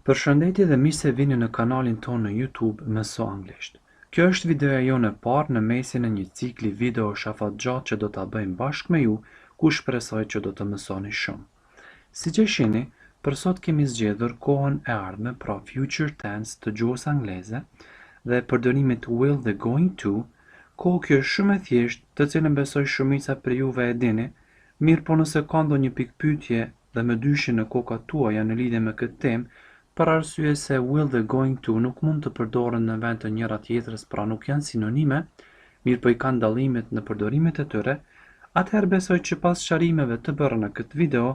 Përshëndetje dhe mirë se vini në kanalin tonë në YouTube Mëso Anglisht. Kjo është videoja jonë e parë në mesin e një cikli video shafatgjatë që do ta bëjmë bashkë me ju, ku shpresoj që do të mësoni shumë. Siç e shihni, për sot kemi zgjedhur kohën e ardhme, pra future tense të gjuhës angleze dhe përdorimet will dhe going to. Kohë kjo është shumë e thjeshtë, të cilën besoj shumica për juve e dini, mirë po nëse ka ndonjë pikpyetje dhe më dyshin në kokat tuaja në lidhje me këtë temë, për arsye se will dhe going to nuk mund të përdoren në vend të njëra tjetrës, pra nuk janë sinonime, mirë po i kanë dallimet në përdorimet e tyre, atëherë besoj që pas sqarimeve të bëra në këtë video,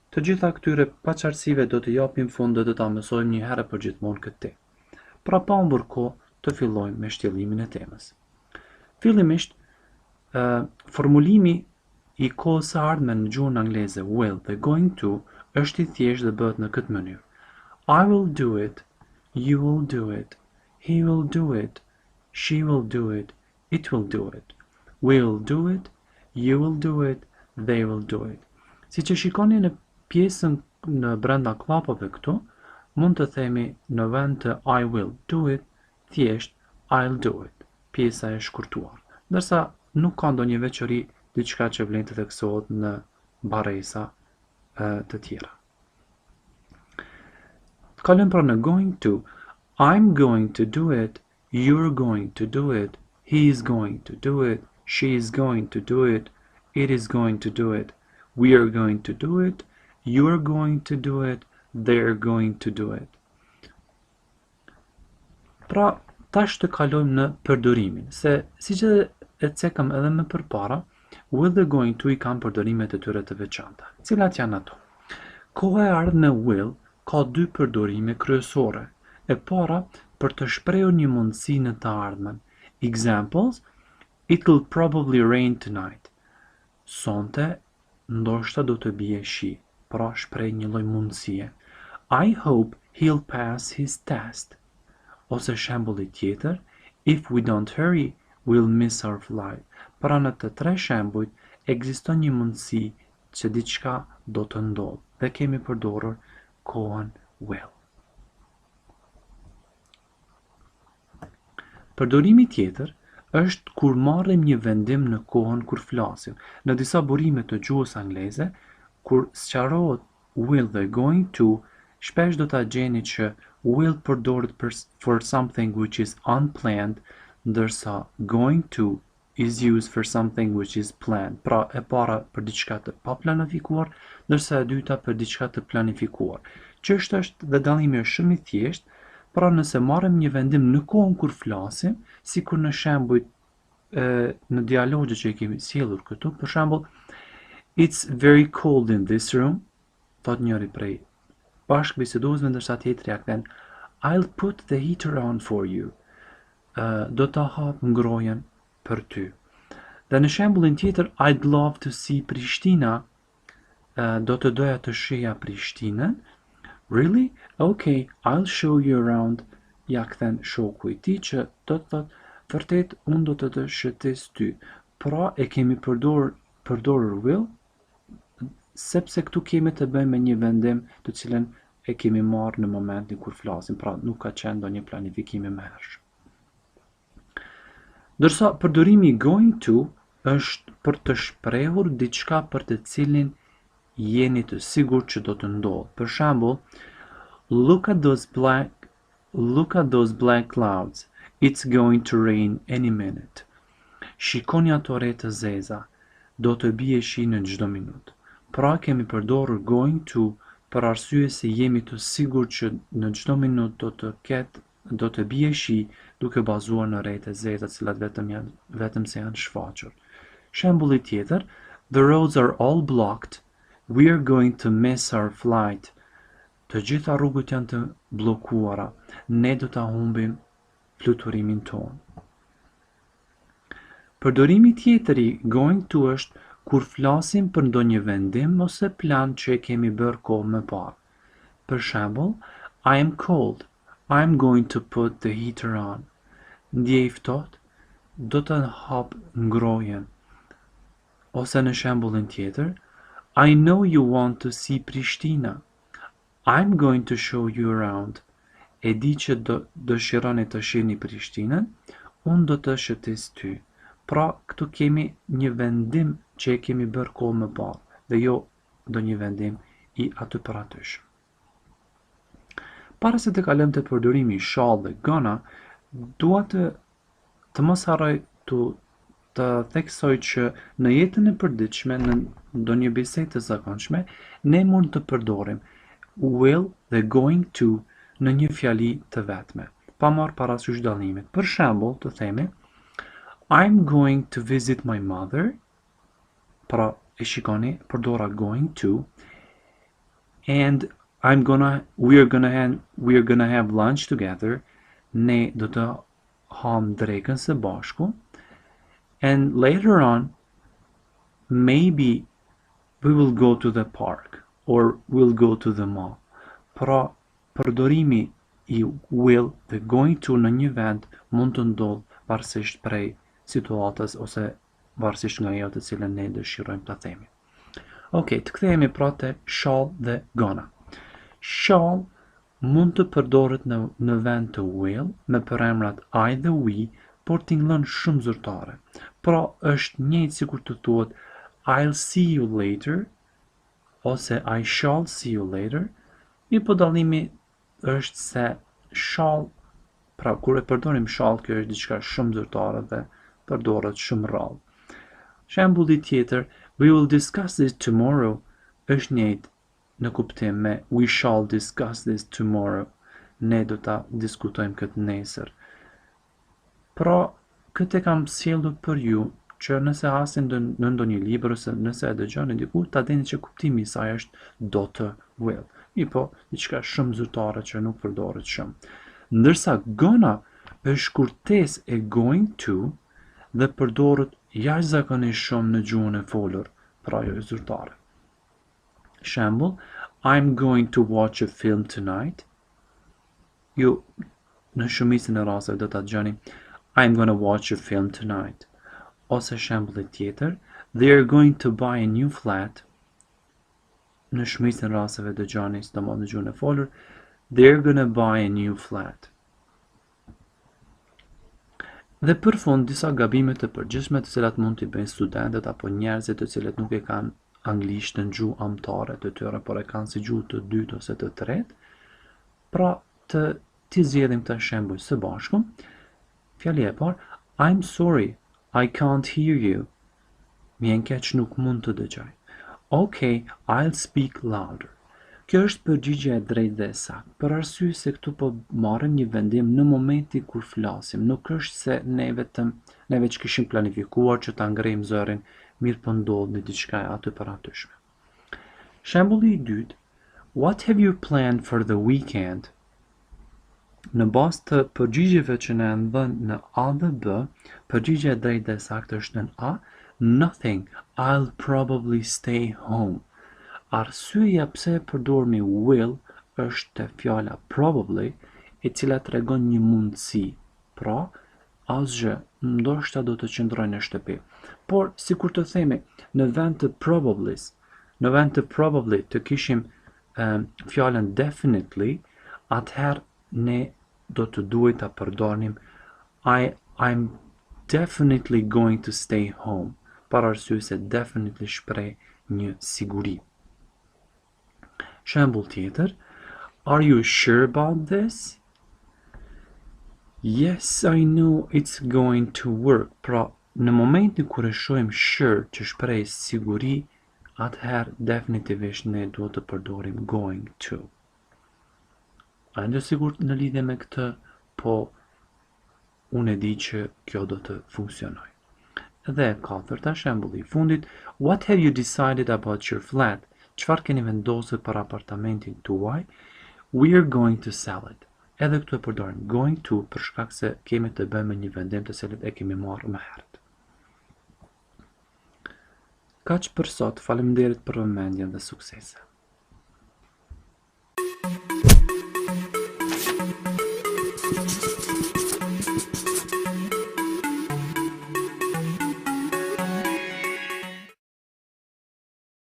të gjitha këtyre paqartësive do të japim fund dhe do ta mësojmë një herë për gjithmonë këtë temë. Pra pa humbur kohë, të fillojmë me shtjellimin e temës. Fillimisht, formulimi i kohës së ardhme në gjuhën angleze will dhe going to është i thjeshtë dhe bëhet në këtë mënyrë. I will do it, you will do it, he will do it, she will do it, it will do it, we will do it, you will do it, they will do it. Si që shikoni në pjesën në brenda klapave këtu, mund të themi në vend të I will do it, thjesht I'll do it, pjesa e shkurtuar. Ndërsa nuk ka ndonjë veçori diçka që vlen të theksohet në baresa të tjera. Kalojmë pra në going to. I'm going to do it, you're going to do it, he is going to do it, she is going to do it, it is going to do it, we are going to do it, you're going to do it, they're going to do it. Pra, tash të kalojmë në përdorimin, se siç e cekëm edhe më përpara, will dhe going to i kanë përdorimet e tyre të veçanta. Cilat janë ato? Koha e ardhme will ka dy përdorime kryesore. E para për të shprehur një mundësi në të ardhmen. Examples: it'll probably rain tonight. Sonte ndoshta do të bie shi. Pra shpreh një lloj mundësie. I hope he'll pass his test. Ose shembulli tjetër: if we don't hurry, we'll miss our flight. Pra në të tre shembujt ekziston një mundësi që diçka do të ndodhë dhe kemi përdorur kohën will. Përdorimi tjetër është kur marrim një vendim në kohën kur flasim. Në disa burime të gjuhës angleze, kur sqarohet will dhe going to, shpesh do ta gjeni që will përdoret for something which is unplanned, ndërsa going to is used for something which is planned. Pra e para për diçka të paplanifikuar, ndërsa e dyta për diçka të planifikuar. Çështja është dhe dallimi është shumë i thjeshtë, pra nëse marrim një vendim në kohën kur flasim, sikur në shembujt në dialogje që i kemi sjellur këtu, për shembull, it's very cold in this room, thot njëri prej bashkëbiseduesve, ndërsa tjetri ja kthen I'll put the heater on for you. Do ta hap ngrohen për ty. Dhe në shembullin tjetër, I'd love to see Prishtina, do të doja të shija Prishtinën. Really? Okay, I'll show you around. Ja kthen shoku i tij që do të thotë, vërtet unë do të shëtes ty. Pra e kemi përdorur will, sepse këtu kemi të bëjmë me një vendim të cilën e kemi marrë në momentin kur flasim, pra nuk ka qenë ndonjë planifikim i mëhershëm. Ndërsa përdorimi going to është për të shprehur diçka për të cilin jeni të sigurt që do të ndodhë. Për shembull, look at those black clouds. It's going to rain any minute. Shikoni ato re të zeza. Do të bie shi në çdo minutë. Pra kemi përdorur going to për arsye se jemi të sigurt që në çdo minutë do të bie shi, duke bazuar në re të zeza, të cilat vetëm se janë shfaqur. Shembulli tjetër: the roads are all blocked. We're going to miss our flight. Të gjitha rrugët janë të bllokuara. Ne do ta humbim fluturimin ton. Përdorimi tjetër i going to është kur flasim për ndonjë vendim ose plan që e kemi bërë kohë më parë. Për shembull, I am cold. I'm going to put the heater on. Ndjej ftohtë, do të hap ngrohen. Ose në shembullin tjetër, I know you want to see Prishtina. I'm going to show you around. E di që dëshironi të shihni Prishtinën, unë do të shëtis ty. Pra, këtu kemi një vendim që e kemi bërë kohë më parë, dhe jo do një vendim i aty për atysh. Para se të kalojmë te përdorimi shall dhe gonna, dua të mos harroj të theksoj që në jetën e përditshme, në ndonjë bisedë të zakonshme, ne mund të përdorim will dhe going to në një fjali të vetme, pa marrë parasysh dallimet. Për shembull, të themi I'm going to visit my mother. Pra, e shikoni, përdora going to, and we're gonna have lunch together. Ne do të ham drekën së bashku. And later on, maybe we will go to the park or we'll go to the mall. Pra, përdorimi i will dhe going to në një vend mund të ndodhë varësisht prej situatës ose varësisht nga ajo të cilën ne dëshirojmë ta themi. Okej, të kthehemi pra te shall dhe gonna. Shall mund të përdoret në vend të will me përemrat I dhe we, por tingëllon shumë zyrtare. Pra, është njëjtë sikur të thuhet I'll see you later ose I shall see you later. Po dallimi është se shall, pra kur e përdorim shall, kjo është diçka shumë zyrtare dhe përdoret shumë rrallë. Shembulli tjetër, we will discuss this tomorrow, është njëjtë në kuptim me we shall discuss this tomorrow. Ne do ta diskutojmë këtë nesër. Pra, këtë e kam sjellur për ju që nëse hasin në ndonjë libër ose nëse e dëgjoni diku, ta dini që kuptimi i saj është do të will. Po, diçka shumë zyrtare që nuk përdoret shumë. Ndërsa gonna është kurtesë e going to dhe përdoret jashtëzakonisht shumë në gjuhën e folur, pra jo zyrtare. Shembull, I'm going to watch a film tonight. Ju në shumicën e rasteve do ta dëgjoni I'm gonna watch a film tonight. Ose shembulli tjetër, they are going to buy a new flat. Në shumicën e rasteve dëgjoni sidomos në gjuhën e folur, they're gonna buy a new flat. Dhe për fund, disa gabime të përgjithshme të cilat mund t'i bëjnë studentët apo njerëzit të cilët nuk e kanë anglishtën gjuhë amtare të tyre, por e kanë si gjuhë të dytë ose të tretë. Pra, t'i zgjedhim këtë shembull së bashku. Fjali e parë, I'm sorry, I can't hear you. Mjen keq nuk mund të dëgjoj. Okay, I'll speak louder. Kjo është përgjigje e drejtë dhe e saktë, për arsye se këtu po marrim një vendim në momenti kur flasim. Nuk është se neve që kishim planifikuar që ta ngrejmë zërin, mirë po ndodhi diçka aty për atyshme. Shembulli i dytë, what have you planned for the weekend? Në bazë të përgjigjeve që ne janë dhënë në A dhe B, përgjigja e drejtë dhe e saktë është në A, nothing, I'll probably stay home. Arsyeja pse e përdormi will është te fjala probably, e cila tregon një mundësi. Pra, asgjë, ndoshta do të qëndroj në shtëpi. Por, sikur të themi, në vend të probably të kishim fjalën definitely, atëherë ne do të duhet ta përdornim I'm definitely going to stay home. Para arsye se definitely shpreh një siguri. Shembull tjetër, are you sure about this? Yes, I know it's going to work. Pra, në momentin kur e shohim sure që shpreh siguri, atëherë definitivisht ne duhet të përdorim going to. A ndo sigurt në lidhje me këtë, po unë e di që kjo do të funksionoj. Dhe katërta, shembulli i fundit, what have you decided about your flat? Çfarë keni vendosur për apartamentin tuaj? We're going to sell it. Edhe këtu e përdorim going to për shkak se kemi të bëjmë me një vendim të cilët e kemi marrë më herët. Kaq për sot, faleminderit për vëmendjen dhe suksese.